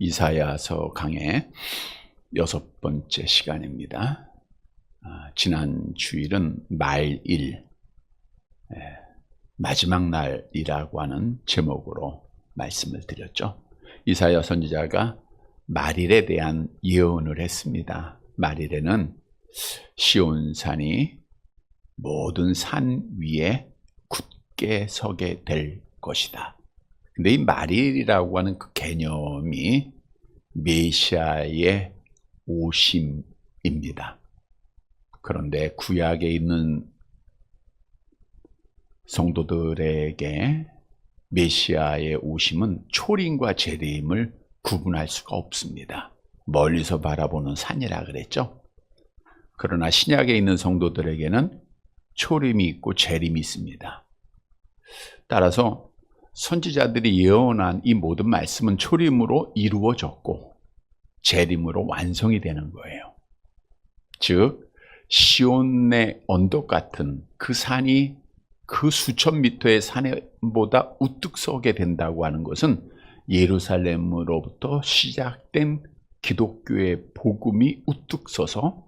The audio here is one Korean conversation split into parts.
이사야서 강의 6번째 시간입니다. 지난 주일은 말일, 마지막 날이라고 하는 제목으로 말씀을 드렸죠. 이사야 선지자가 말일에 대한 예언을 했습니다. 말일에는 시온산이 모든 산 위에 굳게 서게 될 것이다. 근데 이 말일이라고 하는 그 개념이 메시아의 오심입니다. 그런데 구약에 있는 성도들에게 메시아의 오심은 초림과 재림을 구분할 수가 없습니다. 멀리서 바라보는 산이라 그랬죠. 그러나 신약에 있는 성도들에게는 초림이 있고 재림이 있습니다. 따라서 선지자들이 예언한 이 모든 말씀은 초림으로 이루어졌고 재림으로 완성이 되는 거예요. 즉 시온의 언덕 같은 그 산이 그 수천 미터의 산보다 우뚝 서게 된다고 하는 것은 예루살렘으로부터 시작된 기독교의 복음이 우뚝 서서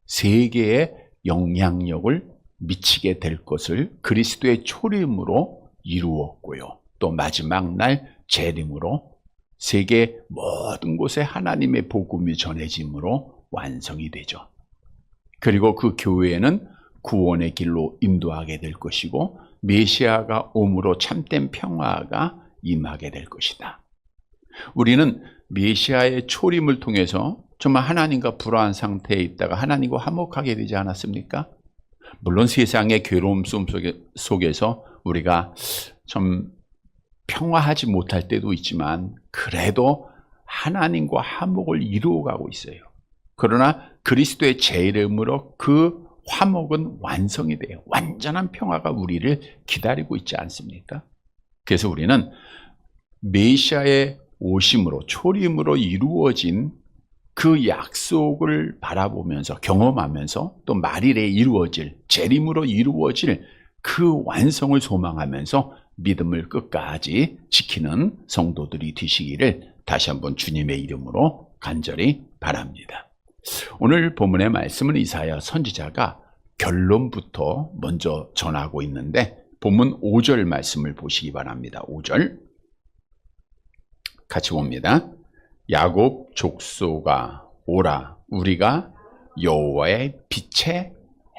세계에 영향력을 미치게 될 것을 그리스도의 초림으로 이루었고요. 또 마지막 날 재림으로 세계 모든 곳에 하나님의 복음이 전해짐으로 완성이 되죠. 그리고 그 교회는 구원의 길로 인도하게 될 것이고 메시아가 옴으로 참된 평화가 임하게 될 것이다. 우리는 메시아의 초림을 통해서 정말 하나님과 불화한 상태에 있다가 하나님과 화목하게 되지 않았습니까? 물론 세상의 괴로움 속에서 우리가 좀 평화하지 못할 때도 있지만 그래도 하나님과 화목을 이루어가고 있어요. 그러나 그리스도의 재림으로 그 화목은 완성이 돼요. 완전한 평화가 우리를 기다리고 있지 않습니까? 그래서 우리는 메시아의 오심으로 초림으로 이루어진 그 약속을 바라보면서 경험하면서 또 말일에 이루어질 재림으로 이루어질 그 완성을 소망하면서 믿음을 끝까지 지키는 성도들이 되시기를 다시 한번 주님의 이름으로 간절히 바랍니다. 오늘 본문의 말씀은 이사야 선지자가 결론부터 먼저 전하고 있는데 본문 5절 말씀을 보시기 바랍니다. 5절 같이 봅니다. 야곱 족속아 오라 우리가 여호와의 빛에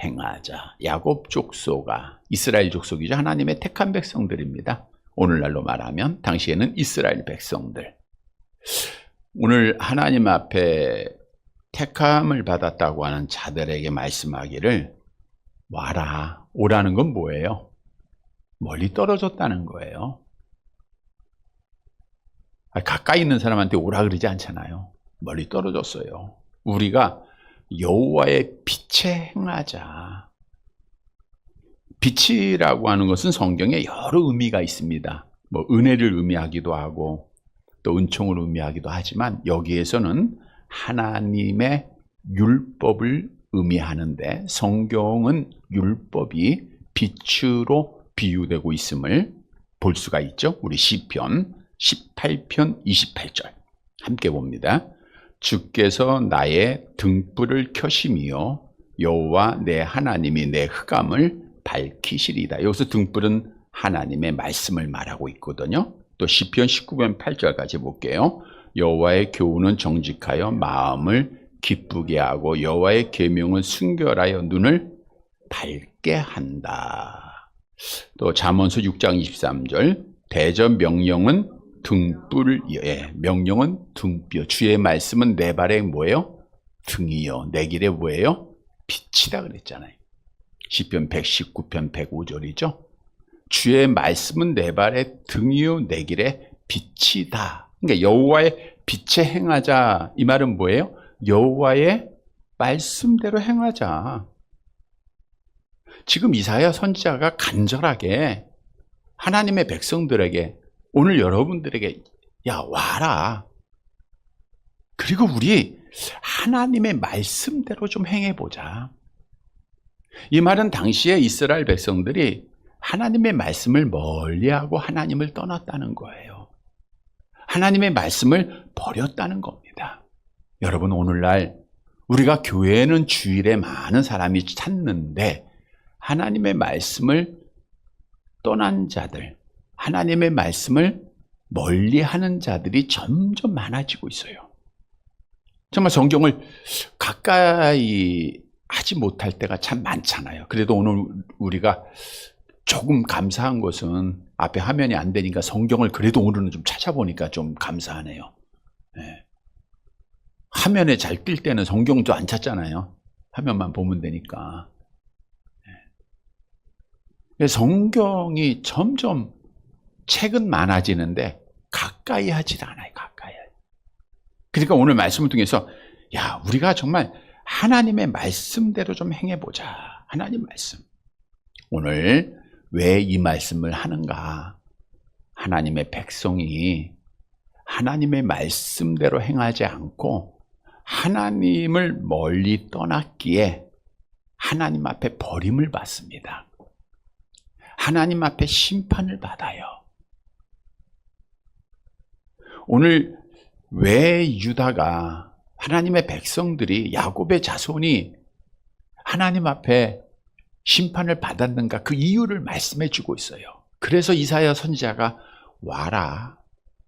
행하자. 야곱 족속아 이스라엘 족속이죠. 하나님의 택한 백성들입니다. 오늘날로 말하면 당시에는 이스라엘 백성들. 오늘 하나님 앞에 택함을 받았다고 하는 자들에게 말씀하기를 와라. 오라는 건 뭐예요? 멀리 떨어졌다는 거예요. 가까이 있는 사람한테 오라 그러지 않잖아요. 멀리 떨어졌어요. 우리가 여호와의 빛에 행하자. 빛이라고 하는 것은 성경에 여러 의미가 있습니다. 뭐 은혜를 의미하기도 하고 또 은총을 의미하기도 하지만 여기에서는 하나님의 율법을 의미하는데 성경은 율법이 빛으로 비유되고 있음을 볼 수가 있죠. 우리 시편 18편 28절 함께 봅니다. 주께서 나의 등불을 켜심이요 여호와 내 하나님이 내 흑암을 밝히시리다. 여기서 등불은 하나님의 말씀을 말하고 있거든요. 또 시편 19편 8절까지 볼게요. 여호와의 교훈은 정직하여 마음을 기쁘게 하고 여호와의 계명은 순결하여 눈을 밝게 한다. 또 잠언서 6장 23절 대저 명령은 등불, 명령은 등뼈. 주의 말씀은 내 발에 뭐예요? 등이요. 내 길에 뭐예요? 빛이다 그랬잖아요. 시편 119편 105절이죠. 주의 말씀은 내 발에 등이요. 내 길에 빛이다. 그러니까 여호와의 빛에 행하자. 이 말은 뭐예요? 여호와의 말씀대로 행하자. 지금 이사야 선지자가 간절하게 하나님의 백성들에게 오늘 여러분들에게 야 와라. 그리고 우리 하나님의 말씀대로 좀 행해보자. 이 말은 당시에 이스라엘 백성들이 하나님의 말씀을 멀리하고 하나님을 떠났다는 거예요. 하나님의 말씀을 버렸다는 겁니다. 여러분, 오늘날 우리가 교회는 주일에 많은 사람이 찾는데 하나님의 말씀을 떠난 자들, 하나님의 말씀을 멀리하는 자들이 점점 많아지고 있어요. 정말 성경을 가까이 하지 못할 때가 참 많잖아요. 그래도 오늘 우리가 조금 감사한 것은 앞에 화면이 안 되니까 성경을 그래도 오늘은 좀 찾아보니까 좀 감사하네요. 네. 화면에 잘 뜰 때는 성경도 안 찾잖아요. 화면만 보면 되니까. 네. 성경이 점점 책은 많아지는데 가까이 하질 않아요. 가까이. 그러니까 오늘 말씀을 통해서 야, 우리가 정말 하나님의 말씀대로 좀 행해보자. 하나님 말씀. 오늘 왜 이 말씀을 하는가? 하나님의 백성이 하나님의 말씀대로 행하지 않고 하나님을 멀리 떠났기에 하나님 앞에 버림을 받습니다. 하나님 앞에 심판을 받아요. 오늘 왜 유다가 하나님의 백성들이 야곱의 자손이 하나님 앞에 심판을 받았는가 그 이유를 말씀해 주고 있어요. 그래서 이사야 선지자가 와라,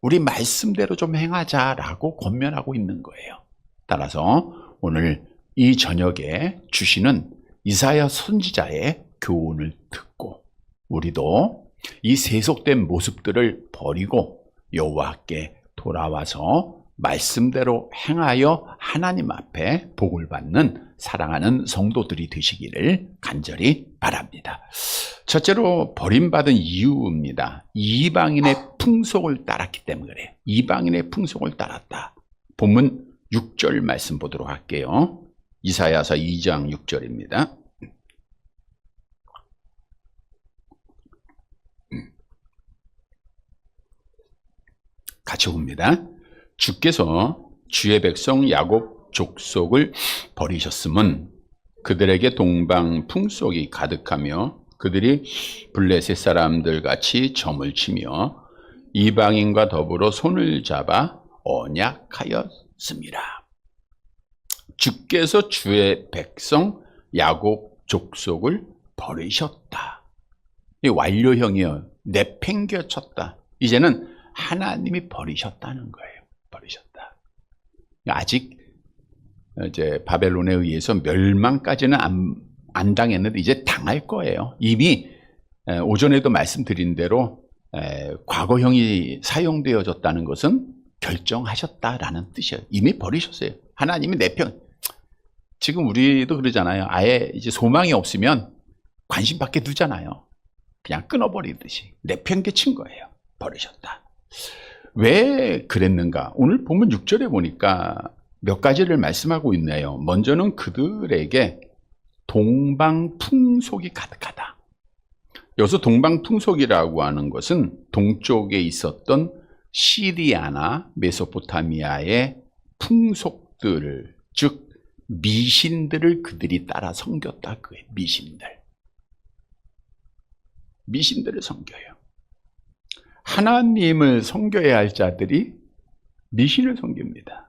우리 말씀대로 좀 행하자라고 권면하고 있는 거예요. 따라서 오늘 이 저녁에 주시는 이사야 선지자의 교훈을 듣고 우리도 이 세속된 모습들을 버리고 여호와께 돌아와서 말씀대로 행하여 하나님 앞에 복을 받는 사랑하는 성도들이 되시기를 간절히 바랍니다. 첫째로 버림받은 이유입니다. 이방인의 풍속을 따랐기 때문에 그래요. 이방인의 풍속을 따랐다. 본문 6절 말씀 보도록 할게요. 이사야서 2장 6절입니다. 같이 봅니다. 주께서 주의 백성 야곱 족속을 버리셨음은 그들에게 동방 풍속이 가득하며 그들이 블레셋 사람들 같이 점을 치며 이방인과 더불어 손을 잡아 언약하였습니다. 주께서 주의 백성 야곱 족속을 버리셨다. 이 완료형이에요. 내팽개쳤다. 이제는 하나님이 버리셨다는 거예요. 버리셨다. 아직 이제 바벨론에 의해서 멸망까지는 안 당했는데 이제 당할 거예요. 이미 오전에도 말씀드린 대로 과거형이 사용되어졌다는 것은 결정하셨다라는 뜻이에요. 이미 버리셨어요. 하나님이 지금 우리도 그러잖아요. 아예 이제 소망이 없으면 관심 밖에 두잖아요. 그냥 끊어버리듯이 내팽개친 거예요. 버리셨다. 왜 그랬는가? 오늘 본문 6절에 보니까 몇 가지를 말씀하고 있네요. 먼저는 그들에게 동방풍속이 가득하다. 여기서 동방풍속이라고 하는 것은 동쪽에 있었던 시리아나 메소포타미아의 풍속들을, 즉 미신들을 그들이 따라 섬겼다. 그게 미신들을 섬겨요. 하나님을 섬겨야 할 자들이 미신을 섬깁니다.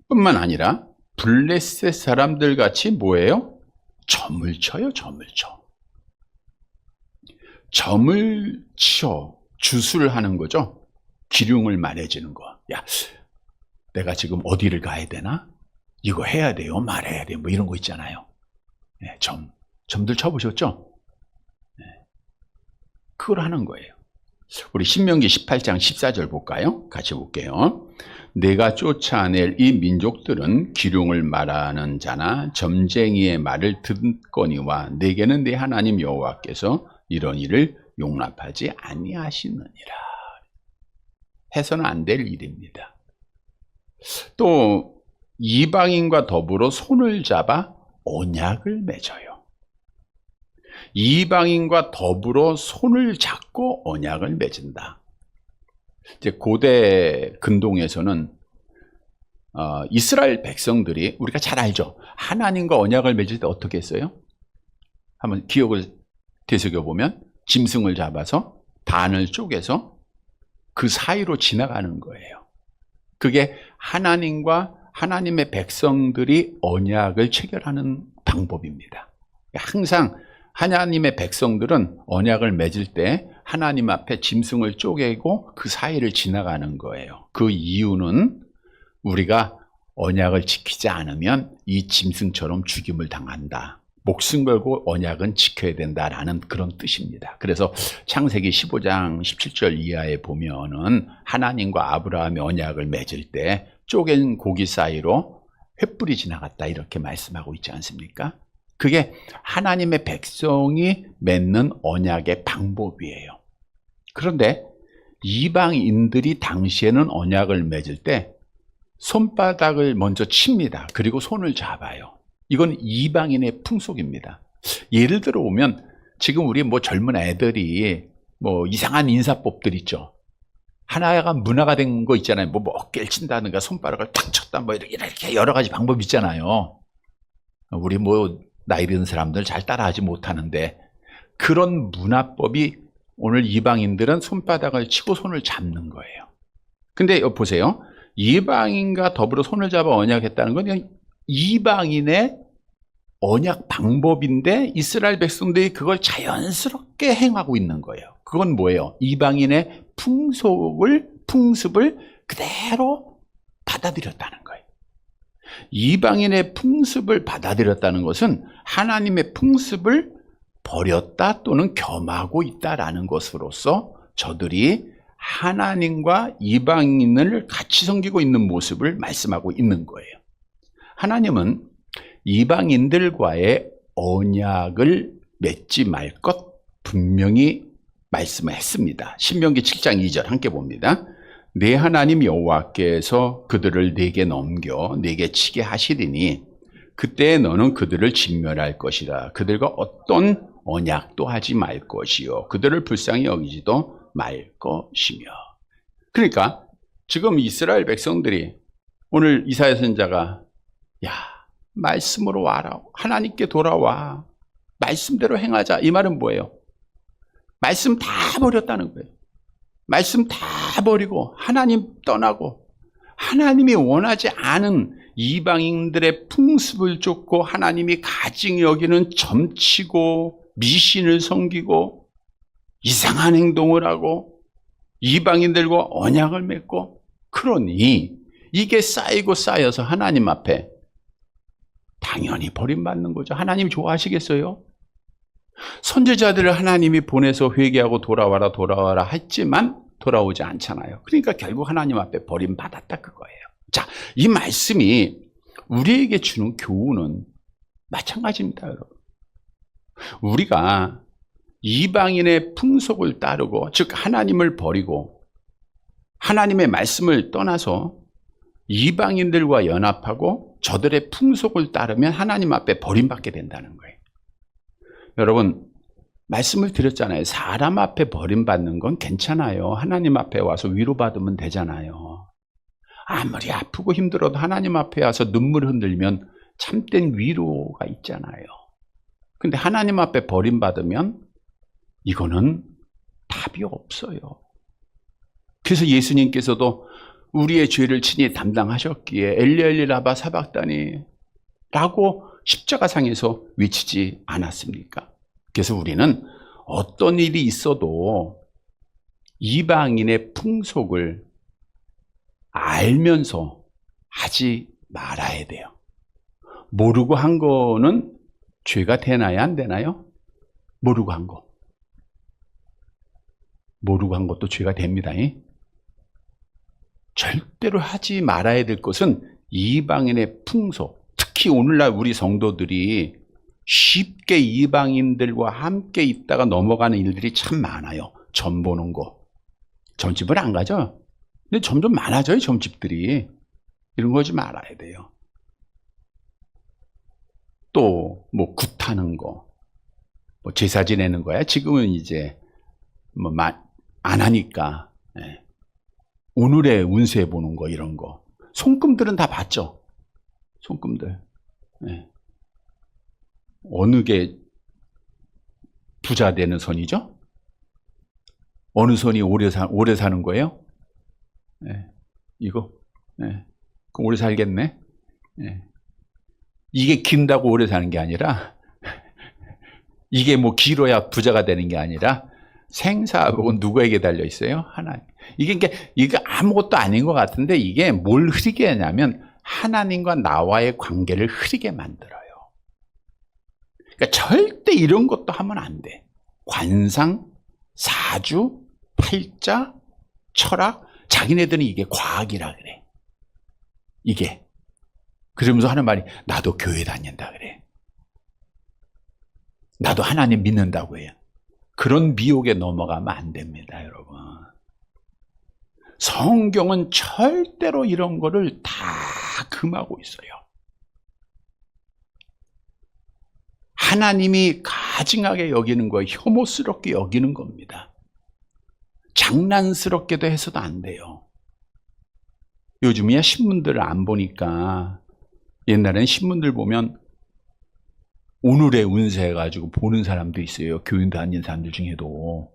뿐만 아니라 블레셋 사람들 같이 뭐예요? 점을 쳐요. 점을 쳐 주술 하는 거죠. 기륭을 말해주는 거. 야, 내가 지금 어디를 가야 되나? 이거 해야 돼요, 말해야 돼요, 뭐 이런 거 있잖아요. 네, 점들 쳐보셨죠? 네, 그걸 하는 거예요. 우리 신명기 18장 14절 볼까요? 같이 볼게요. 내가 쫓아낼 이 민족들은 기륭을 말하는 자나 점쟁이의 말을 듣거니와 내게는 내 하나님 여호와께서 이런 일을 용납하지 아니하시느니라. 해서는 안 될 일입니다. 또 이방인과 더불어 손을 잡아 언약을 맺어요. 이방인과 더불어 손을 잡고 언약을 맺은다. 이제 고대 근동에서는 이스라엘 백성들이 우리가 잘 알죠. 하나님과 언약을 맺을 때 어떻게 했어요? 한번 기억을 되새겨 보면 짐승을 잡아서 반을 쪼개서 그 사이로 지나가는 거예요. 그게 하나님과 하나님의 백성들이 언약을 체결하는 방법입니다. 항상 하나님의 백성들은 언약을 맺을 때 하나님 앞에 짐승을 쪼개고 그 사이를 지나가는 거예요. 그 이유는 우리가 언약을 지키지 않으면 이 짐승처럼 죽임을 당한다. 목숨 걸고 언약은 지켜야 된다라는 그런 뜻입니다. 그래서 창세기 15장 17절 이하에 보면은 하나님과 아브라함이 언약을 맺을 때 쪼갠 고기 사이로 횃불이 지나갔다 이렇게 말씀하고 있지 않습니까? 그게 하나님의 백성이 맺는 언약의 방법이에요. 그런데 이방인들이 당시에는 언약을 맺을 때 손바닥을 먼저 칩니다. 그리고 손을 잡아요. 이건 이방인의 풍속입니다. 예를 들어 보면 지금 우리 뭐 젊은 애들이 뭐 이상한 인사법들 있죠. 하나가 문화가 된 거 있잖아요. 뭐 어깨를 친다든가 손바닥을 탁 쳤다 뭐 이렇게 여러 가지 방법이 있잖아요. 우리 뭐 나이 든 사람들 잘 따라하지 못하는데 그런 문화법이 오늘 이방인들은 손바닥을 치고 손을 잡는 거예요. 근데 보세요. 이방인과 더불어 손을 잡아 언약했다는 건 그냥 이방인의 언약 방법인데 이스라엘 백성들이 그걸 자연스럽게 행하고 있는 거예요. 그건 뭐예요? 이방인의 풍습을 그대로 받아들였다는 거예요. 이방인의 풍습을 받아들였다는 것은 하나님의 풍습을 버렸다 또는 겸하고 있다라는 것으로서 저들이 하나님과 이방인을 같이 섬기고 있는 모습을 말씀하고 있는 거예요. 하나님은 이방인들과의 언약을 맺지 말 것 분명히 말씀을 했습니다. 신명기 7장 2절 함께 봅니다. 내 하나님 여호와께서 그들을 내게 넘겨 내게 치게 하시리니 그때 너는 그들을 진멸할 것이라. 그들과 어떤 언약도 하지 말 것이요 그들을 불쌍히 여기지도 말 것이며. 그러니까 지금 이스라엘 백성들이 오늘 이사야 선지자가 야 말씀으로 와라. 하나님께 돌아와. 말씀대로 행하자. 이 말은 뭐예요? 말씀 다 버렸다는 거예요. 말씀 다 버리고 하나님 떠나고 하나님이 원하지 않은 이방인들의 풍습을 쫓고 하나님이 가증히 여기는 점치고 미신을 섬기고 이상한 행동을 하고 이방인들과 언약을 맺고 그러니 이게 쌓이고 쌓여서 하나님 앞에 당연히 버림받는 거죠. 하나님 좋아하시겠어요? 선지자들을 하나님이 보내서 회개하고 돌아와라 했지만 돌아오지 않잖아요. 그러니까 결국 하나님 앞에 버림받았다 그거예요. 자, 이 말씀이 우리에게 주는 교훈은 마찬가지입니다, 여러분. 우리가 이방인의 풍속을 따르고 즉 하나님을 버리고 하나님의 말씀을 떠나서 이방인들과 연합하고 저들의 풍속을 따르면 하나님 앞에 버림받게 된다는 거예요. 여러분 말씀을 드렸잖아요. 사람 앞에 버림받는 건 괜찮아요. 하나님 앞에 와서 위로받으면 되잖아요. 아무리 아프고 힘들어도 하나님 앞에 와서 눈물 흔들면 참된 위로가 있잖아요. 근데 하나님 앞에 버림받으면 이거는 답이 없어요. 그래서 예수님께서도 우리의 죄를 친히 담당하셨기에 엘리 엘리 라마 사박다니 라고 십자가상에서 외치지 않았습니까? 그래서 우리는 어떤 일이 있어도 이방인의 풍속을 알면서 하지 말아야 돼요. 모르고 한 거는 죄가 되나요? 안 되나요? 모르고 한 거. 모르고 한 것도 죄가 됩니다. 절대로 하지 말아야 될 것은 이방인의 풍속. 특히 오늘날 우리 성도들이 쉽게 이방인들과 함께 있다가 넘어가는 일들이 참 많아요. 점 보는 거. 점집을 안 가죠? 근데 점점 많아져요, 점집들이. 이런 거 하지 말아야 돼요. 또, 뭐, 굿하는 거. 뭐, 제사 지내는 거야. 지금은 이제, 뭐, 안 하니까. 예. 오늘의 운세 보는 거, 이런 거. 손금들은 다 봤죠? 손금들. 예. 어느 게 부자 되는 선이죠? 어느 선이 오래 사는 거예요? 이거. 그럼 오래 살겠네. 이게 긴다고 오래 사는 게 아니라, 이게 뭐 길어야 부자가 되는 게 아니라, 생사복은 누구에게 달려 있어요? 하나님. 이게 아무것도 아닌 것 같은데, 이게 뭘 흐리게 하냐면, 하나님과 나와의 관계를 흐리게 만들어요. 그러니까 절대 이런 것도 하면 안 돼. 관상, 사주, 팔자, 철학, 자기네들은 이게 과학이라 그래. 이게. 그러면서 하는 말이, 나도 교회 다닌다 그래. 나도 하나님 믿는다고 해요. 그런 미혹에 넘어가면 안 됩니다, 여러분. 성경은 절대로 이런 거를 다 금하고 있어요. 하나님이 가증하게 여기는 거예요. 혐오스럽게 여기는 겁니다. 장난스럽게도 해서도 안 돼요. 요즘이야 신문들을 안 보니까, 옛날에는 신문들 보면 오늘의 운세 해가지고 보는 사람도 있어요. 교인 다니는 사람들 중에도.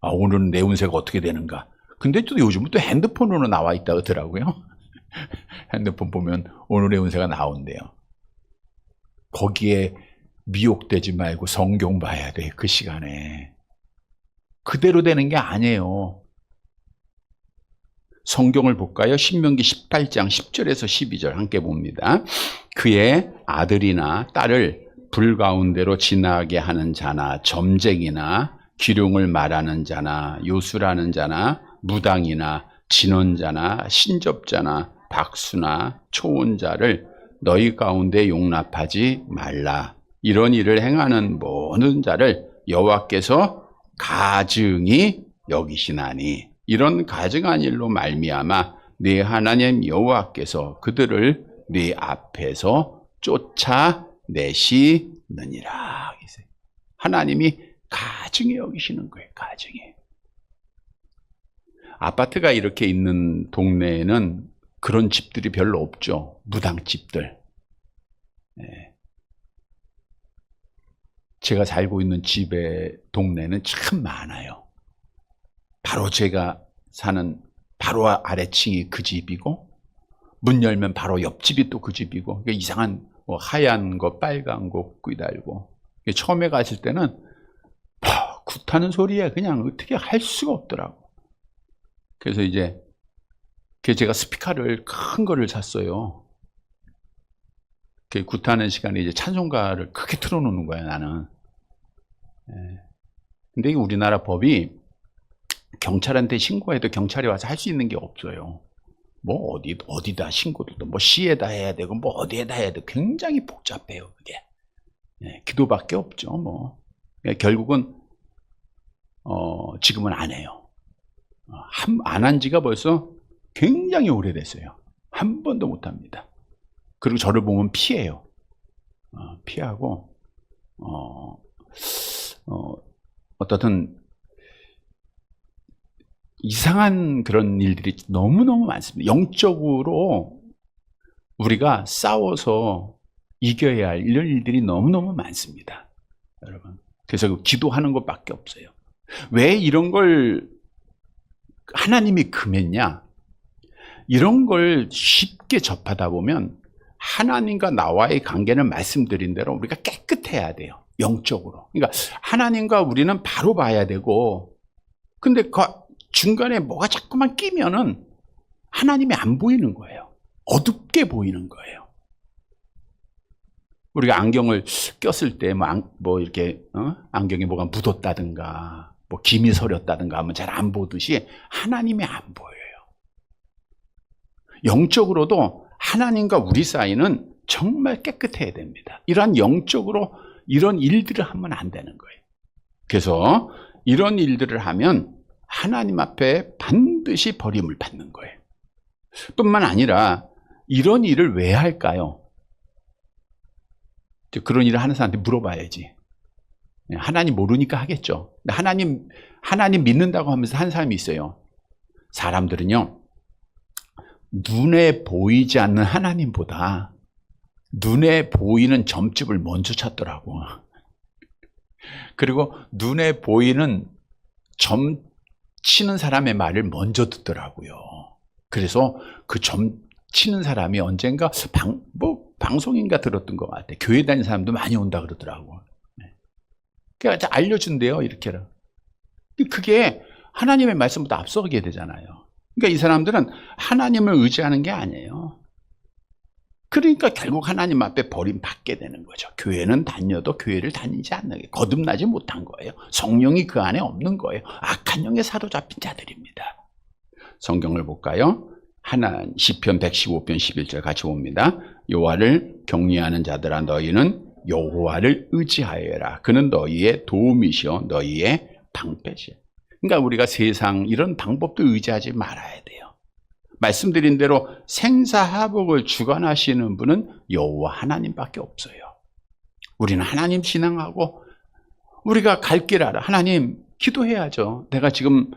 오늘은 내 운세가 어떻게 되는가. 근데 또 요즘은 또 핸드폰으로 나와 있다고 하더라고요. 핸드폰 보면 오늘의 운세가 나온대요. 거기에 미혹되지 말고 성경 봐야 돼. 그 시간에. 그대로 되는 게 아니에요. 성경을 볼까요? 신명기 18장 10절에서 12절 함께 봅니다. 그의 아들이나 딸을 불 가운데로 지나게 하는 자나 점쟁이나 기륭을 말하는 자나 요술하는 자나 무당이나 진언자나 신접자나 박수나 초혼자를 너희 가운데 용납하지 말라. 이런 일을 행하는 모든 자를 여호와께서 가증히 여기시나니, 이런 가증한 일로 말미암아 네 하나님 여호와께서 그들을 네 앞에서 쫓아내시느니라. 하나님이 가증히 여기시는 거예요. 가증히. 아파트가 이렇게 있는 동네에는 그런 집들이 별로 없죠. 무당집들. 제가 살고 있는 집의 동네는 참 많아요. 바로 제가 사는 바로 아래층이 그 집이고, 문 열면 바로 옆집이 또 그 집이고, 이상한 하얀 거, 빨간 거 끄달고. 처음에 갔을 때는 굿하는 소리에 그냥 어떻게 할 수가 없더라고. 그래서 이제 제가 스피커를 큰 거를 샀어요. 굿하는 시간에 이제 찬송가를 크게 틀어놓는 거야, 나는. 근데 우리나라 법이 경찰한테 신고해도 경찰이 와서 할 수 있는 게 없어요. 뭐 어디다 신고도 뭐 시에다 해야 되고 뭐 어디에다 해야 되고 굉장히 복잡해요, 그게. 기도밖에 없죠, 뭐. 결국은 지금은 안 해요. 안 한 지가 벌써 굉장히 오래됐어요. 한 번도 못 합니다. 그리고 저를 보면 피해요. 피하고 어떻든 이상한 그런 일들이 너무너무 많습니다. 영적으로 우리가 싸워서 이겨야 할 이런 일들이 너무너무 많습니다, 여러분. 그래서 기도하는 것밖에 없어요. 왜 이런 걸 하나님이 금했냐? 이런 걸 쉽게 접하다 보면 하나님과 나와의 관계는 말씀드린 대로 우리가 깨끗해야 돼요. 영적으로. 그러니까 하나님과 우리는 바로 봐야 되고, 근데 그 중간에 뭐가 자꾸만 끼면은 하나님이 안 보이는 거예요. 어둡게 보이는 거예요. 우리가 안경을 꼈을 때 뭐 이렇게 안경에 뭐가 묻었다든가 뭐 김이 서렸다든가 하면 잘 안 보듯이 하나님이 안 보여요. 영적으로도 하나님과 우리 사이는 정말 깨끗해야 됩니다. 이러한 영적으로 이런 일들을 하면 안 되는 거예요. 그래서 이런 일들을 하면 하나님 앞에 반드시 버림을 받는 거예요. 뿐만 아니라 이런 일을 왜 할까요? 그런 일을 하는 사람한테 물어봐야지. 하나님 모르니까 하겠죠. 하나님 믿는다고 하면서 한 사람이 있어요. 사람들은요, 눈에 보이지 않는 하나님보다 눈에 보이는 점집을 먼저 찾더라고. 그리고 눈에 보이는 점 치는 사람의 말을 먼저 듣더라고요. 그래서 그 점 치는 사람이 언젠가 방송인가 들었던 것 같아. 교회 다니는 사람도 많이 온다 그러더라고. 그러니까 알려준대요, 이렇게는. 그게 하나님의 말씀보다 앞서게 되잖아요. 그러니까 이 사람들은 하나님을 의지하는 게 아니에요. 그러니까 결국 하나님 앞에 버림받게 되는 거죠. 교회는 다녀도 교회를 다니지 않는 게 거듭나지 못한 거예요. 성령이 그 안에 없는 거예요. 악한 영에 사로잡힌 자들입니다. 성경을 볼까요? 시편 115편 11절 같이 봅니다. 여호와를 경외하는 자들아 너희는 여호와를 의지하여라. 그는 너희의 도움이시오 너희의 방패시오. 그러니까 우리가 세상 이런 방법도 의지하지 말아야 돼요. 말씀드린 대로 생사화복을 주관하시는 분은 여호와 하나님밖에 없어요. 우리는 하나님 신앙하고 우리가 갈 길 알아. 하나님 기도해야죠. 내가 지금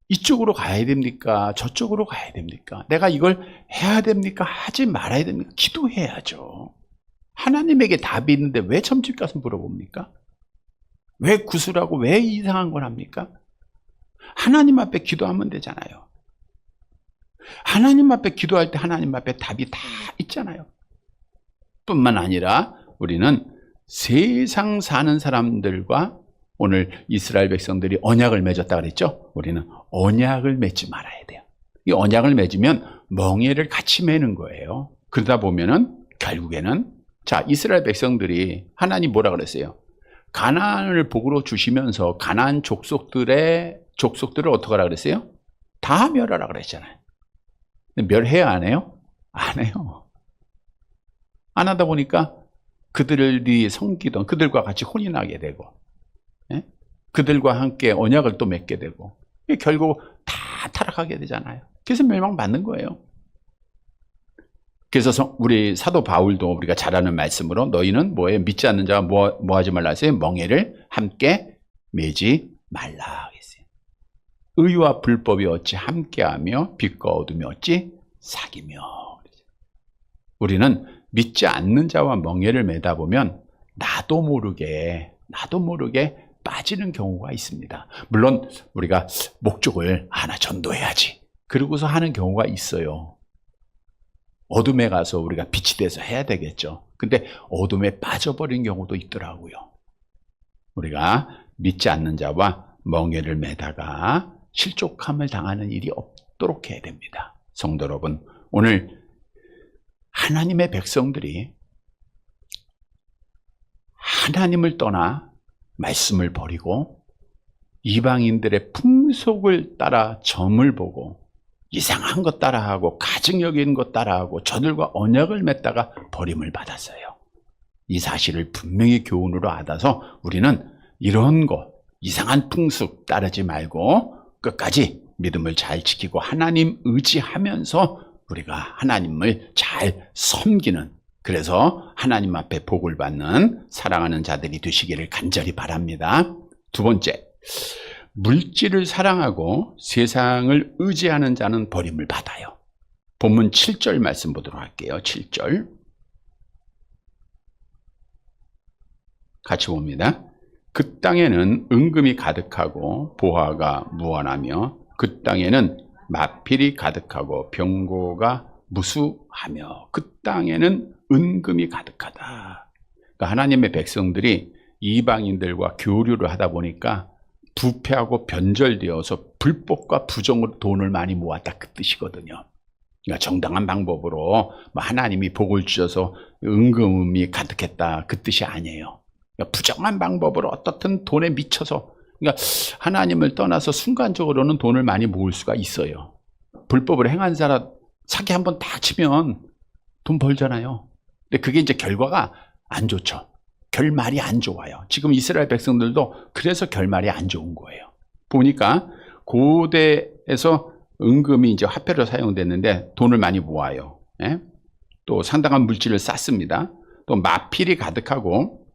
이쪽으로 가야 됩니까? 저쪽으로 가야 됩니까? 내가 이걸 해야 됩니까? 하지 말아야 됩니까? 기도해야죠. 하나님에게 답이 있는데 왜 점집 가서 물어봅니까? 왜 구슬하고 왜 이상한 걸 합니까? 하나님 앞에 기도하면 되잖아요. 하나님 앞에 기도할 때 하나님 앞에 답이 다 있잖아요. 뿐만 아니라 우리는 세상 사는 사람들과 오늘 이스라엘 백성들이 언약을 맺었다 그랬죠? 우리는 언약을 맺지 말아야 돼요. 이 언약을 맺으면 멍에를 같이 매는 거예요. 그러다 보면은 결국에는 이스라엘 백성들이 하나님 뭐라 그랬어요? 가나안을 복으로 주시면서 가나안 족속들을 어떻게 하라 그랬어요? 다 멸하라 그랬잖아요. 멸해야 안 해요? 안 해요. 안 하다 보니까 그들이 섬기던 그들과 같이 혼인하게 되고 그들과 함께 언약을 또 맺게 되고 결국 다 타락하게 되잖아요. 그래서 멸망받는 거예요. 그래서 우리 사도 바울도 우리가 잘 아는 말씀으로 너희는 뭐에 믿지 않는 자와 뭐 하지 말라 했어요? 멍에를 함께 매지 말라 했어요. 의와 불법이 어찌 함께하며 빛과 어둠이 어찌 사귀며. 우리는 믿지 않는 자와 멍에를 매다 보면 나도 모르게 빠지는 경우가 있습니다. 물론 우리가 목적을 하나 전도해야지 그러고서 하는 경우가 있어요. 어둠에 가서 우리가 빛이 돼서 해야 되겠죠. 근데 어둠에 빠져버린 경우도 있더라고요. 우리가 믿지 않는 자와 멍에를 매다가 실족함을 당하는 일이 없도록 해야 됩니다. 성도 여러분, 오늘 하나님의 백성들이 하나님을 떠나 말씀을 버리고 이방인들의 풍속을 따라 점을 보고 이상한 것 따라하고 가증여기는 것 따라하고 저들과 언약을 맺다가 버림을 받았어요. 이 사실을 분명히 교훈으로 받아서 우리는 이런 거 이상한 풍습 따르지 말고 끝까지 믿음을 잘 지키고 하나님 의지하면서 우리가 하나님을 잘 섬기는, 그래서 하나님 앞에 복을 받는 사랑하는 자들이 되시기를 간절히 바랍니다. 두 번째, 물질을 사랑하고 세상을 의지하는 자는 버림을 받아요. 본문 7절 말씀 보도록 할게요. 7절 같이 봅니다. 그 땅에는 은금이 가득하고 보화가 무한하며 그 땅에는 마필이 가득하고 병고가 무수하며 그 땅에는 은금이 가득하다. 그러니까 하나님의 백성들이 이방인들과 교류를 하다 보니까 부패하고 변절되어서 불법과 부정으로 돈을 많이 모았다, 그 뜻이거든요. 그러니까 정당한 방법으로 하나님이 복을 주셔서 은금이 가득했다, 그 뜻이 아니에요. 그러니까 부정한 방법으로 어떻든 돈에 미쳐서, 그러니까 하나님을 떠나서 순간적으로는 돈을 많이 모을 수가 있어요. 불법을 행한 사람 사기 한번 다 치면 돈 벌잖아요. 근데 그게 이제 결과가 안 좋죠. 결말이 안 좋아요. 지금 이스라엘 백성들도 그래서 결말이 안 좋은 거예요. 보니까 고대에서 은금이 이제 화폐로 사용됐는데 돈을 많이 모아요. 예? 또 상당한 물질을 쌓습니다. 또 마필이 가득하고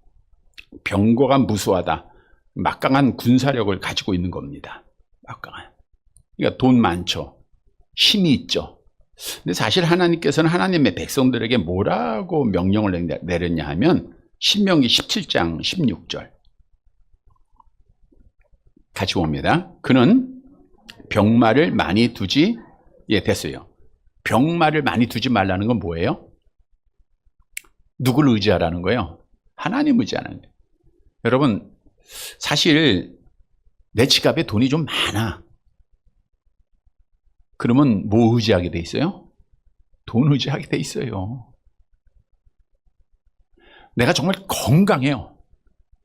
병거가 무수하다. 막강한 군사력을 가지고 있는 겁니다. 막강한. 그러니까 돈 많죠. 힘이 있죠. 근데 사실 하나님께서는 하나님의 백성들에게 뭐라고 명령을 내렸냐 하면 신명기 17장 16절 같이 봅니다. 그는 병마를 많이 두지, 됐어요. 병마를 많이 두지 말라는 건 뭐예요? 누구를 의지하라는 거예요? 하나님 의지하는 거예요. 여러분, 사실 내 지갑에 돈이 좀 많아. 그러면 뭐 의지하게 돼 있어요? 돈 의지하게 돼 있어요. 내가 정말 건강해요.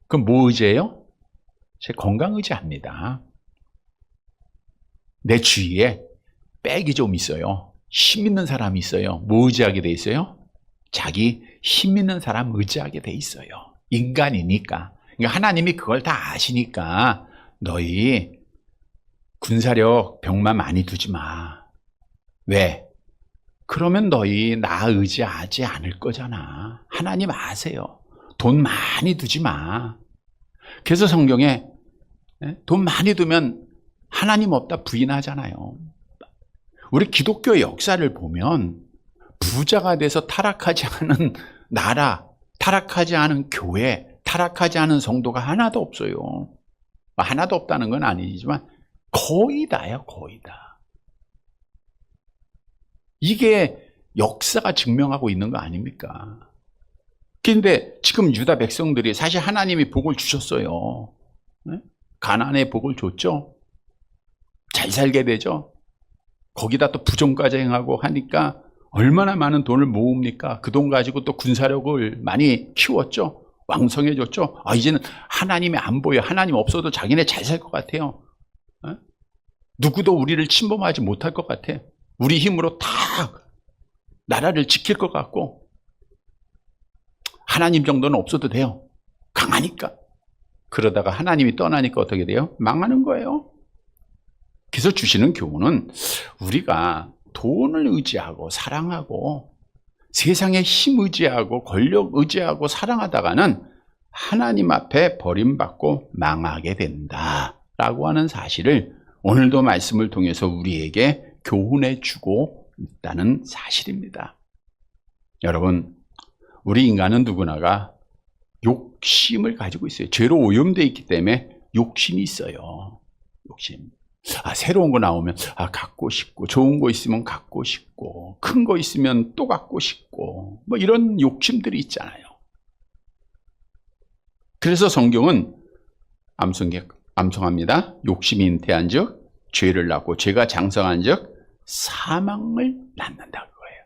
그럼 뭐 의지해요? 제 건강 의지합니다. 내 주위에 빽이 좀 있어요. 힘 있는 사람이 있어요. 뭐 의지하게 돼 있어요? 자기 힘 있는 사람 의지하게 돼 있어요. 인간이니까. 그러니까 하나님이 그걸 다 아시니까 너희 군사력 병만 많이 두지 마. 왜? 그러면 너희 나 의지하지 않을 거잖아. 하나님 아세요. 돈 많이 두지 마. 그래서 성경에 돈 많이 두면 하나님 없다 부인하잖아요. 우리 기독교 역사를 보면 부자가 돼서 타락하지 않은 나라, 타락하지 않은 교회, 타락하지 않은 성도가 하나도 없어요. 하나도 없다는 건 아니지만 거의 다예요. 거의 다. 이게 역사가 증명하고 있는 거 아닙니까? 그런데 지금 유다 백성들이 사실 하나님이 복을 주셨어요. 가나안의 복을 줬죠. 잘 살게 되죠. 거기다 또 부정까지 행하고 하니까 얼마나 많은 돈을 모읍니까? 그 돈 가지고 또 군사력을 많이 키웠죠. 왕성해졌죠. 이제는 하나님이 안 보여. 하나님 없어도 자기네 잘 살 것 같아요. 누구도 우리를 침범하지 못할 것 같아. 우리 힘으로 다 나라를 지킬 것 같고 하나님 정도는 없어도 돼요. 강하니까. 그러다가 하나님이 떠나니까 어떻게 돼요? 망하는 거예요. 그래서 주시는 교훈은 우리가 돈을 의지하고 사랑하고 세상의 힘 의지하고 권력 의지하고 사랑하다가는 하나님 앞에 버림받고 망하게 된다라고 하는 사실을 오늘도 말씀을 통해서 우리에게 교훈해 주고 있다는 사실입니다. 여러분, 우리 인간은 누구나가 욕심을 가지고 있어요. 죄로 오염되어 있기 때문에 욕심이 있어요. 욕심. 새로운 거 나오면 갖고 싶고, 좋은 거 있으면 갖고 싶고, 큰 거 있으면 또 갖고 싶고, 뭐 이런 욕심들이 있잖아요. 그래서 성경은 암송합니다. 욕심이 잉태한즉 죄를 낳고 죄가 장성한즉 사망을 낳는다 그거예요.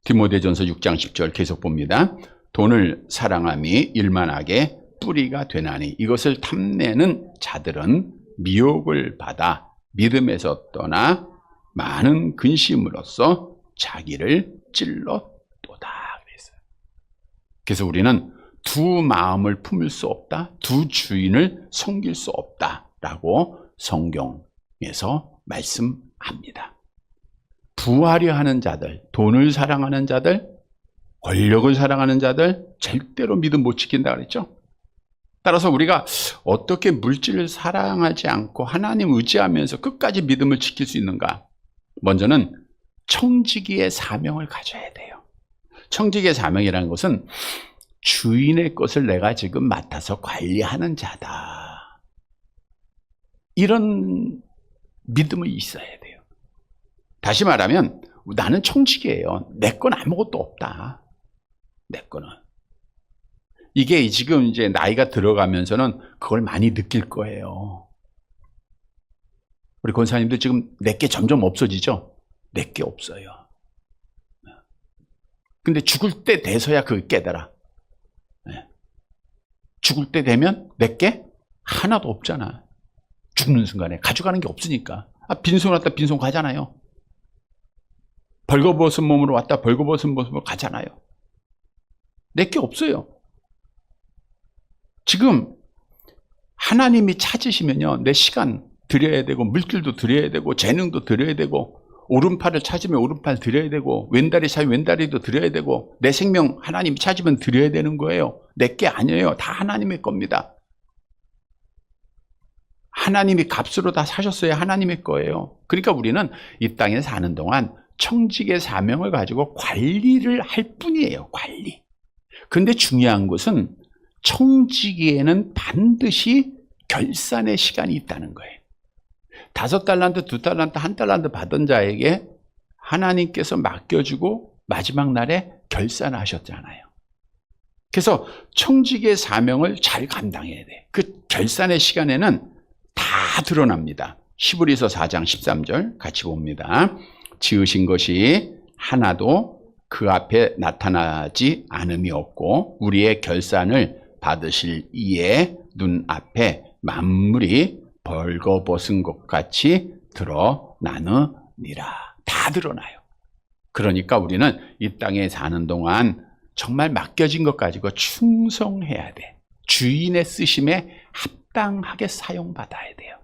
디모데전서 6장 10절 계속 봅니다. 돈을 사랑함이 일만하게 뿌리가 되나니 이것을 탐내는 자들은 미혹을 받아 믿음에서 떠나 많은 근심으로써 자기를 찔렀도다 그랬어요. 그래서 우리는 두 마음을 품을 수 없다, 두 주인을 섬길 수 없다라고 성경에서 말씀합니다. 부하려 하는 자들, 돈을 사랑하는 자들, 권력을 사랑하는 자들 절대로 믿음 못 지킨다 그랬죠. 따라서 우리가 어떻게 물질을 사랑하지 않고 하나님 의지하면서 끝까지 믿음을 지킬 수 있는가? 먼저는 청지기의 사명을 가져야 돼요. 청지기의 사명이라는 것은 주인의 것을 내가 지금 맡아서 관리하는 자다. 이런 믿음이 있어야 돼요. 다시 말하면 나는 청지기예요. 내 건 아무것도 없다. 내 거는. 이게 지금 이제 나이가 들어가면서는 그걸 많이 느낄 거예요. 우리 권사님도 지금 내게 점점 없어지죠? 내게 없어요. 근데 죽을 때 돼서야 그걸 깨달아. 죽을 때 되면 내게 하나도 없잖아. 죽는 순간에 가져가는 게 없으니까. 빈손 왔다 빈손 가잖아요. 벌거벗은 몸으로 왔다 벌거벗은 몸으로 가잖아요. 내게 없어요. 지금 하나님이 찾으시면요, 내 시간 드려야 되고 물질도 드려야 되고 재능도 드려야 되고 오른팔을 찾으면 오른팔 드려야 되고 왼다리 찾으면 왼다리도 드려야 되고 내 생명 하나님이 찾으면 드려야 되는 거예요. 내게 아니에요. 다 하나님의 겁니다. 하나님이 값으로 다 사셨어야 하나님의 거예요. 그러니까 우리는 이 땅에 사는 동안 청직의 사명을 가지고 관리를 할 뿐이에요. 관리. 그런데 중요한 것은 청지기에는 반드시 결산의 시간이 있다는 거예요. 5달란트, 2달란트, 1달란트 받은 자에게 하나님께서 맡겨주고 마지막 날에 결산하셨잖아요. 그래서 청지기의 사명을 잘 감당해야 돼. 그 결산의 시간에는 다 드러납니다. 히브리서 4장 13절 같이 봅니다. 지으신 것이 하나도 그 앞에 나타나지 않음이 없고 우리의 결산을 받으실 이의 눈앞에 만물이 벌거벗은 것 같이 드러나느니라. 다 드러나요. 그러니까 우리는 이 땅에 사는 동안 정말 맡겨진 것 가지고 충성해야 돼. 주인의 쓰심에 합당하게 사용받아야 돼요.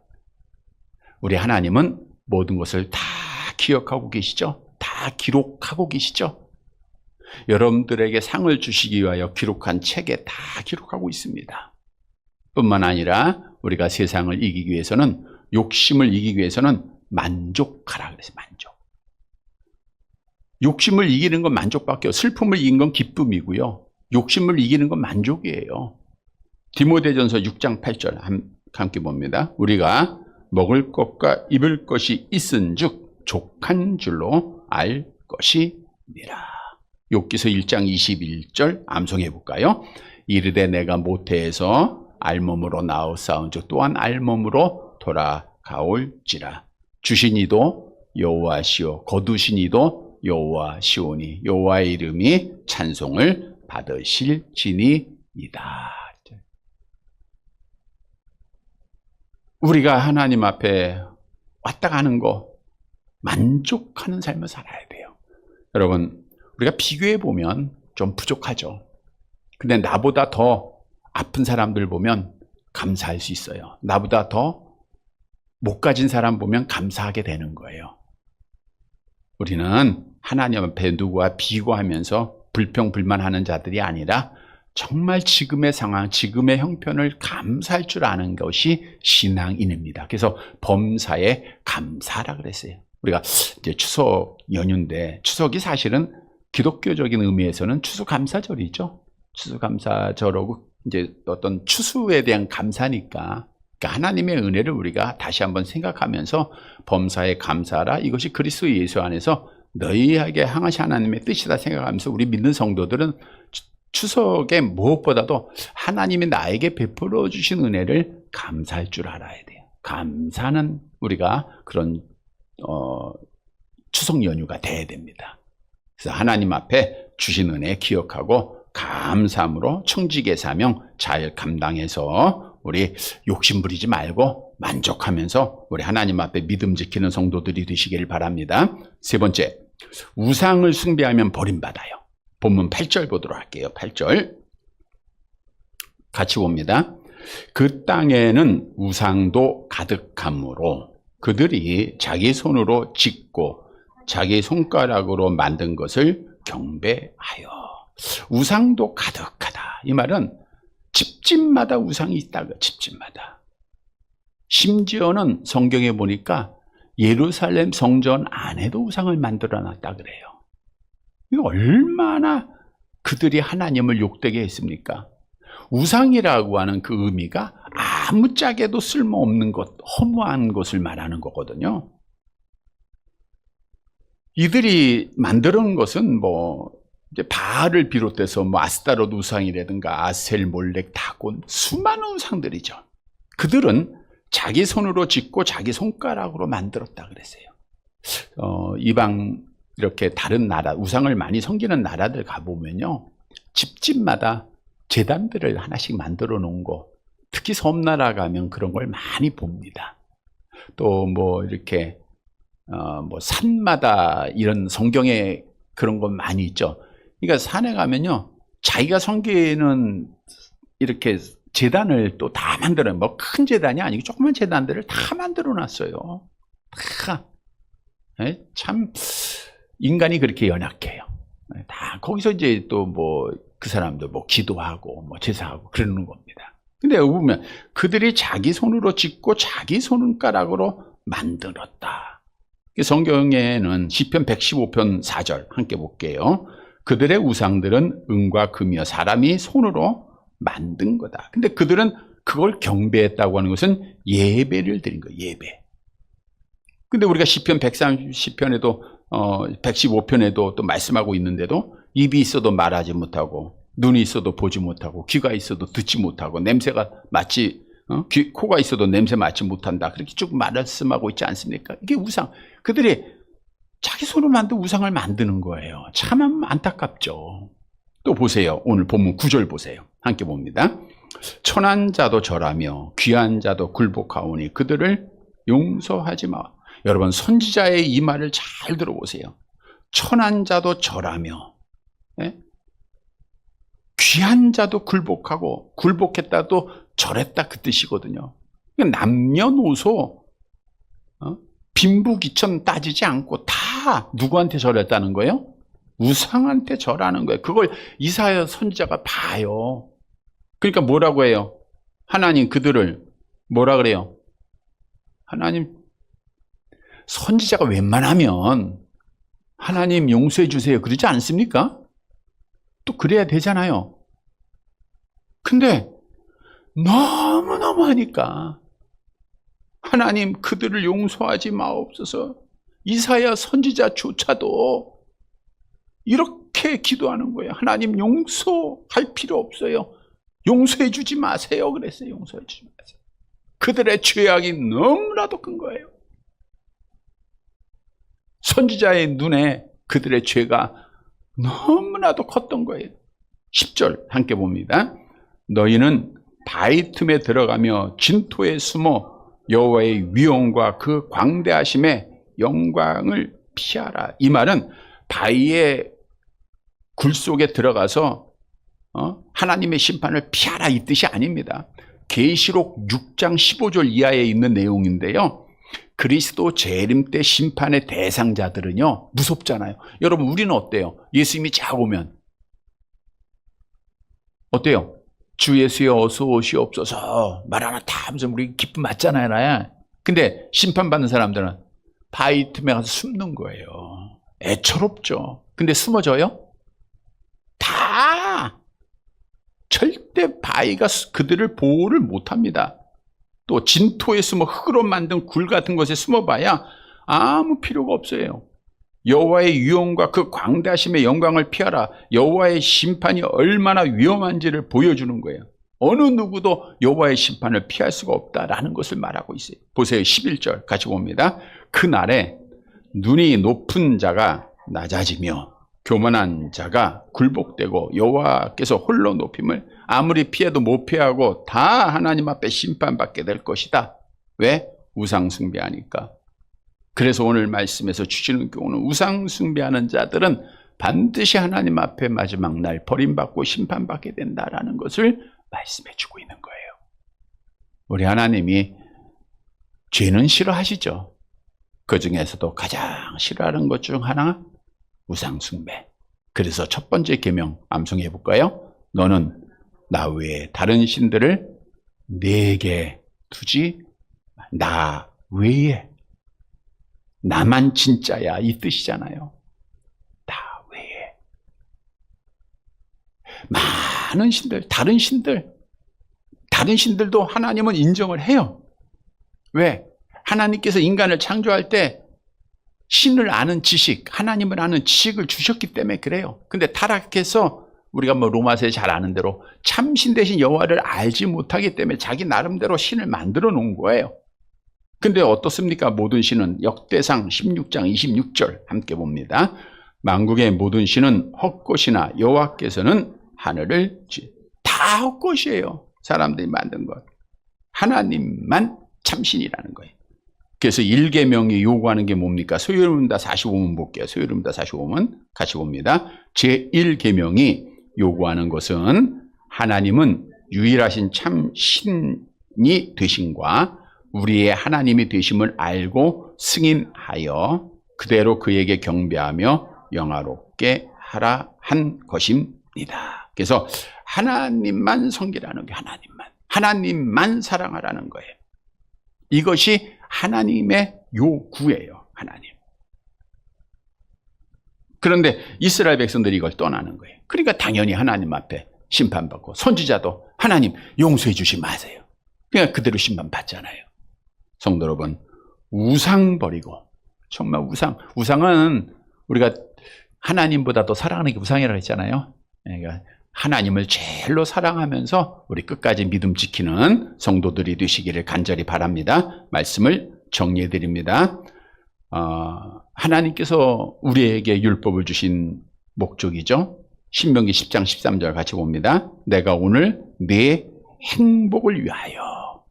우리 하나님은 모든 것을 다 기억하고 계시죠? 다 기록하고 계시죠? 여러분들에게 상을 주시기 위하여 기록한 책에 다 기록하고 있습니다. 뿐만 아니라 우리가 세상을 이기기 위해서는, 욕심을 이기기 위해서는 만족하라 그랬어요. 만족. 욕심을 이기는 건 만족밖에 없어요. 슬픔을 이기는 건 기쁨이고요. 욕심을 이기는 건 만족이에요. 디모데전서 6장 8절 함께 봅니다. 우리가 먹을 것과 입을 것이 있은즉 족한 줄로 알 것이니라. 욥기서 1장 21절 암송해 볼까요? 이르되 내가 모태에서 알몸으로 나오사온즉 또한 알몸으로 돌아가올지라. 주신 이도 여호와시오 거두신 이도 여호와시오니 여호와의 이름이 찬송을 받으실지니이다. 우리가 하나님 앞에 왔다 가는 거 만족하는 삶을 살아야 돼요. 여러분, 우리가 비교해 보면 좀 부족하죠. 근데 나보다 더 아픈 사람들 보면 감사할 수 있어요. 나보다 더 못 가진 사람 보면 감사하게 되는 거예요. 우리는 하나님 앞에 누구와 비교하면서 불평불만하는 자들이 아니라 정말 지금의 상황, 지금의 형편을 감사할 줄 아는 것이 신앙인입니다. 그래서 범사에 감사라 그랬어요. 우리가 이제 추석 연휴인데, 추석이 사실은 기독교적인 의미에서는 추수감사절이죠. 추수감사절하고 이제 어떤 추수에 대한 감사니까, 그러니까 하나님의 은혜를 우리가 다시 한번 생각하면서 범사에 감사하라. 이것이 그리스도 예수 안에서 너희에게 향하신 하나님의 뜻이다 생각하면서 우리 믿는 성도들은 추석에 무엇보다도 하나님이 나에게 베풀어 주신 은혜를 감사할 줄 알아야 돼요. 감사는 우리가 그런 추석 연휴가 돼야 됩니다. 그래서 하나님 앞에 주신 은혜 기억하고 감사함으로 청지기의 사명 잘 감당해서 우리 욕심 부리지 말고 만족하면서 우리 하나님 앞에 믿음 지키는 성도들이 되시길 바랍니다. 세 번째, 우상을 숭배하면 버림받아요. 본문 8절 보도록 할게요. 8절 같이 봅니다. 그 땅에는 우상도 가득하므로 그들이 자기 손으로 짓고 자기 손가락으로 만든 것을 경배하여. 우상도 가득하다. 이 말은 집집마다 우상이 있다. 집집마다. 심지어는 성경에 보니까 예루살렘 성전 안에도 우상을 만들어 놨다 그래요. 이거 얼마나 그들이 하나님을 욕되게 했습니까? 우상이라고 하는 그 의미가 아무짝에도 쓸모없는 것, 허무한 것을 말하는 거거든요. 이들이 만들어 놓은 것은 이제 바알을 비롯해서 아스타롯 우상이라든가 아셀, 몰렉, 다곤, 수많은 우상들이죠. 그들은 자기 손으로 짓고 자기 손가락으로 만들었다 그랬어요. 이방 이렇게 다른 나라, 우상을 많이 섬기는 나라들 가보면요, 집집마다 제단들을 하나씩 만들어 놓은 거, 특히 섬나라 가면 그런 걸 많이 봅니다. 또 이렇게 산마다 이런 성경에 그런 거 많이 있죠. 그러니까 산에 가면요, 자기가 섬기는 이렇게 제단을 또 다 만들어요. 큰 제단이 아니고 조그만 제단들을 다 만들어 놨어요. 다. 참 인간이 그렇게 연약해요. 다 거기서 이제 또 그 사람들 기도하고 제사하고 그러는 겁니다. 근데 여기 보면 그들이 자기 손으로 짓고 자기 손가락으로 만들었다. 성경에는 시편 115편 4절 함께 볼게요. 그들의 우상들은 은과 금이여 사람이 손으로 만든 거다. 근데 그들은 그걸 경배했다고 하는 것은 예배를 드린 거예요. 예배. 근데 우리가 시편 130편에도 115편에도 또 말씀하고 있는데도 입이 있어도 말하지 못하고 눈이 있어도 보지 못하고 귀가 있어도 듣지 못하고 냄새가 맡지 코가 있어도 냄새 맡지 못한다. 그렇게 쭉 말씀하고 있지 않습니까? 이게 우상. 그들이 자기 손으로 만든 우상을 만드는 거예요. 참 안타깝죠. 또 보세요. 오늘 본문 9절 보세요. 함께 봅니다. 천한 자도 절하며 귀한 자도 굴복하오니 그들을 용서하지 마. 여러분 선지자의 이 말을 잘 들어보세요. 천한 자도 절하며 귀한 자도 굴복하고 굴복했다도 절했다 그 뜻이거든요. 남녀노소 빈부귀천 따지지 않고 다 누구한테 절했다는 거예요? 우상한테 절하는 거예요. 그걸 이사야 선지자가 봐요. 그러니까 뭐라고 해요? 하나님 그들을 뭐라 그래요? 하나님 선지자가 웬만하면 하나님 용서해 주세요 그러지 않습니까? 또 그래야 되잖아요. 근데 너무너무 하니까 하나님 그들을 용서하지 마옵소서. 이사야 선지자조차도 이렇게 기도하는 거예요. 하나님 용서할 필요 없어요. 용서해 주지 마세요 그랬어요. 용서해 주지 마세요. 그들의 죄악이 너무나도 큰 거예요. 선지자의 눈에 그들의 죄가 너무나도 컸던 거예요. 10절 함께 봅니다. 너희는 바위 틈에 들어가며 진토에 숨어 여호와의 위엄과 그 광대하심의 영광을 피하라. 이 말은 바위의 굴 속에 들어가서 하나님의 심판을 피하라 이 뜻이 아닙니다. 계시록 6장 15절 이하에 있는 내용인데요. 그리스도 재림 때 심판의 대상자들은요 무섭잖아요. 여러분 우리는 어때요? 예수님이 자 오면 어때요? 주 예수여 어서 오시옵소서 말 하나 다 하면서 우리 기쁨 맞잖아요. 근데 심판받는 사람들은 바위 틈에 가서 숨는 거예요. 애처롭죠. 근데 숨어져요? 다 절대 바위가 그들을 보호를 못합니다. 또 진토에 숨어 흙으로 만든 굴 같은 곳에 숨어봐야 아무 필요가 없어요. 여호와의 위엄과 그 광대하심의 영광을 피하라. 여호와의 심판이 얼마나 위험한지를 보여주는 거예요. 어느 누구도 여호와의 심판을 피할 수가 없다라는 것을 말하고 있어요. 보세요. 11절 같이 봅니다. 그날에 눈이 높은 자가 낮아지며 교만한 자가 굴복되고 여호와께서 홀로 높임을 아무리 피해도 못 피하고 다 하나님 앞에 심판받게 될 것이다. 왜? 우상 숭배하니까. 그래서 오늘 말씀에서 주시는 교훈은 우상 숭배하는 자들은 반드시 하나님 앞에 마지막 날 버림받고 심판받게 된다라는 것을 말씀해 주고 있는 거예요. 우리 하나님이 죄는 싫어하시죠. 그 중에서도 가장 싫어하는 것 중 하나 우상 숭배. 그래서 첫 번째 계명 암송해 볼까요? 너는 나 외에 다른 신들을 내게 두지 나 외에. 나만 진짜야 이 뜻이잖아요. 나 외에 많은 신들, 다른 신들도 하나님은 인정을 해요. 왜? 하나님께서 인간을 창조할 때 신을 아는 지식, 하나님을 아는 지식을 주셨기 때문에 그래요. 근데 타락해서 우리가 로마서에 잘 아는 대로 참신 대신 여호와를 알지 못하기 때문에 자기 나름대로 신을 만들어 놓은 거예요. 근데 어떻습니까? 모든 신은 역대상 16장 26절 함께 봅니다. 만국의 모든 신은 헛것이나 여호와께서는 하늘을 다 헛것이에요. 사람들이 만든 것. 하나님만 참신이라는 거예요. 그래서 1계명이 요구하는 게 뭡니까? 소요름다 45문 볼게요. 소요름다 45문 같이 봅니다. 제1계명이 요구하는 것은 하나님은 유일하신 참신이 되심과 우리의 하나님이 되심을 알고 승인하여 그대로 그에게 경배하며 영화롭게 하라 한 것입니다. 그래서 하나님만 섬기라는 게 하나님만 사랑하라는 거예요. 이것이 하나님의 요구예요. 하나님. 그런데 이스라엘 백성들이 이걸 떠나는 거예요. 그러니까 당연히 하나님 앞에 심판받고 선지자도 하나님 용서해 주지 마세요. 그러니까 그대로 심판받잖아요. 성도 여러분, 우상 버리고 정말 우상은 우리가 하나님보다 더 사랑하는 게 우상이라고 했잖아요. 그러니까 하나님을 제일로 사랑하면서 우리 끝까지 믿음 지키는 성도들이 되시기를 간절히 바랍니다. 말씀을 정리해 드립니다. 하나님께서 우리에게 율법을 주신 목적이죠. 신명기 10장 13절 같이 봅니다. 내가 오늘 네 행복을 위하여.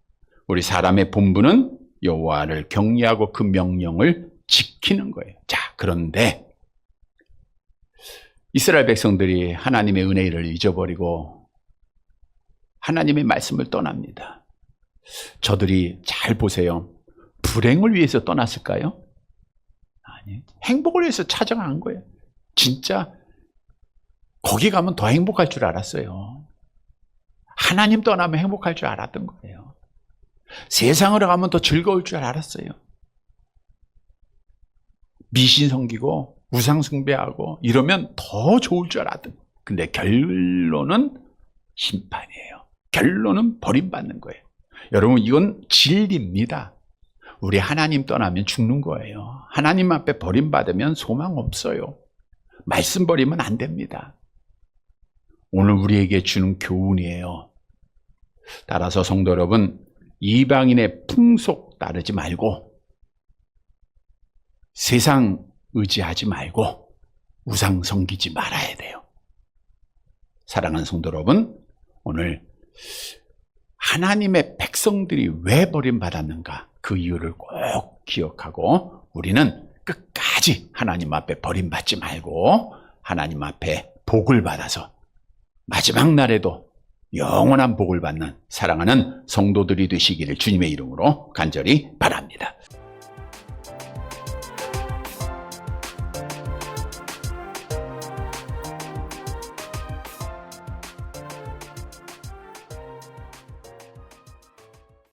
우리 사람의 본분은 여호와를 경외하고 그 명령을 지키는 거예요. 자, 그런데 이스라엘 백성들이 하나님의 은혜를 잊어버리고 하나님의 말씀을 떠납니다. 저들이 잘 보세요. 불행을 위해서 떠났을까요? 아니, 행복을 위해서 찾아간 거예요. 진짜 거기 가면 더 행복할 줄 알았어요. 하나님 떠나면 행복할 줄 알았던 거예요. 세상으로 가면 더 즐거울 줄 알았어요. 미신 섬기고 우상 숭배하고 이러면 더 좋을 줄 알았던. 근데 결론은 심판이에요. 결론은 버림받는 거예요. 여러분, 이건 진리입니다. 우리 하나님 떠나면 죽는 거예요. 하나님 앞에 버림받으면 소망 없어요. 말씀 버리면 안 됩니다. 오늘 우리에게 주는 교훈이에요. 따라서 성도 여러분, 이방인의 풍속 따르지 말고 세상 의지하지 말고 우상 섬기지 말아야 돼요. 사랑하는 성도 여러분, 오늘 하나님의 백성들이 왜 버림받았는가 그 이유를 꼭 기억하고 우리는 끝까지 하나님 앞에 버림받지 말고 하나님 앞에 복을 받아서 마지막 날에도 영원한 복을 받는 사랑하는 성도들이 되시기를 주님의 이름으로 간절히 바랍니다.